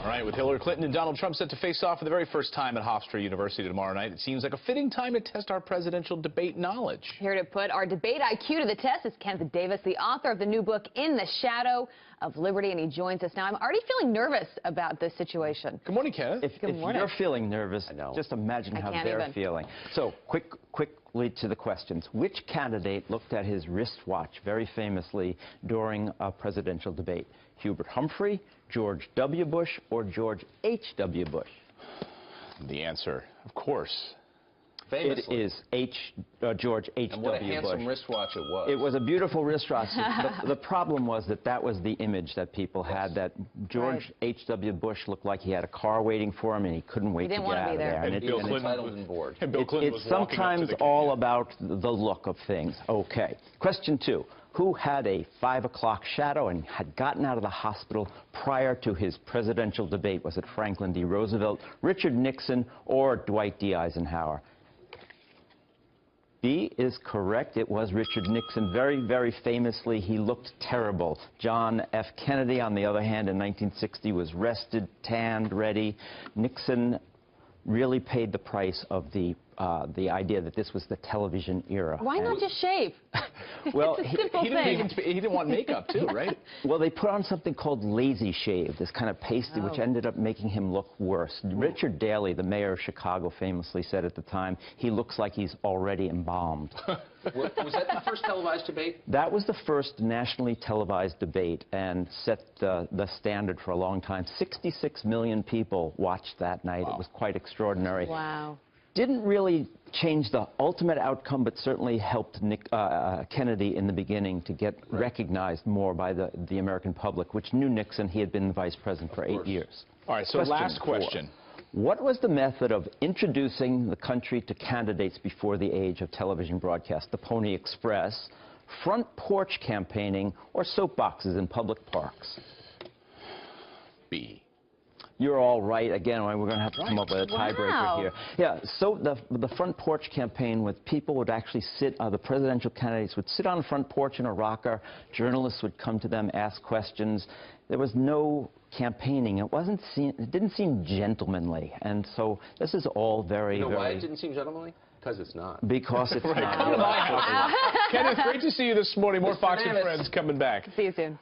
All right, with Hillary Clinton and Donald Trump set to face off for the very first time at Hofstra University tomorrow night, it seems like a fitting time to test our presidential debate knowledge. Here to put our debate IQ to the test is Kenneth Davis, the author of the new book, In the Shadow of Liberty, and he joins us now. I'm already feeling nervous about this situation. Good morning, Kenneth. If you're feeling nervous, just imagine how they're feeling. So, quickly to the questions. Which candidate looked at his wristwatch very famously during a presidential debate? Hubert Humphrey, George W. Bush, or George H.W. Bush? The answer, of course. Famously. It is George H.W. Bush. And what a handsome wristwatch it was. It was a beautiful wristwatch. The problem was that was the image that people had, that George H.W. Bush looked like he had a car waiting for him and he couldn't wait to get out of there. And Bill Clinton was sometimes all about the look of things. Okay. Question 2. Who had a 5 o'clock shadow and had gotten out of the hospital prior to his presidential debate? Was it Franklin D. Roosevelt, Richard Nixon, or Dwight D. Eisenhower? B is correct. It was Richard Nixon. Very, very famously, he looked terrible. John F. Kennedy, on the other hand, in 1960 was rested, tanned, ready. Nixon really paid the price of the idea that this was the television era. Why not just shave? Well, it's a simple thing. He didn't want makeup, too, right? Well, they put on something called lazy shave, this kind of pasty, which ended up making him look worse. Richard Daley, the mayor of Chicago, famously said at the time, he looks like he's already embalmed. Was that the first televised debate? That was the first nationally televised debate and set the standard for a long time. 66 million people watched that night. Wow. It was quite extraordinary. Wow. Didn't really change the ultimate outcome, but certainly helped Kennedy in the beginning to get recognized more by the American public, which knew Nixon. He had been the vice president for 8 years. All right, so last question. What was the method of introducing the country to candidates before the age of television broadcast? The Pony Express, front porch campaigning, or soapboxes in public parks? B. You're all right. Again, we're going to have to come up with a tiebreaker here. Yeah, so the front porch campaign, with people would actually sit, the presidential candidates would sit on the front porch in a rocker. Journalists would come to them, ask questions. There was no campaigning. It didn't seem gentlemanly. And so this is all very, You know why it didn't seem gentlemanly? Because it's not. Because it's not. Come to my house. Kenneth, great to see you this morning. More Fox and Friends coming back. See you soon.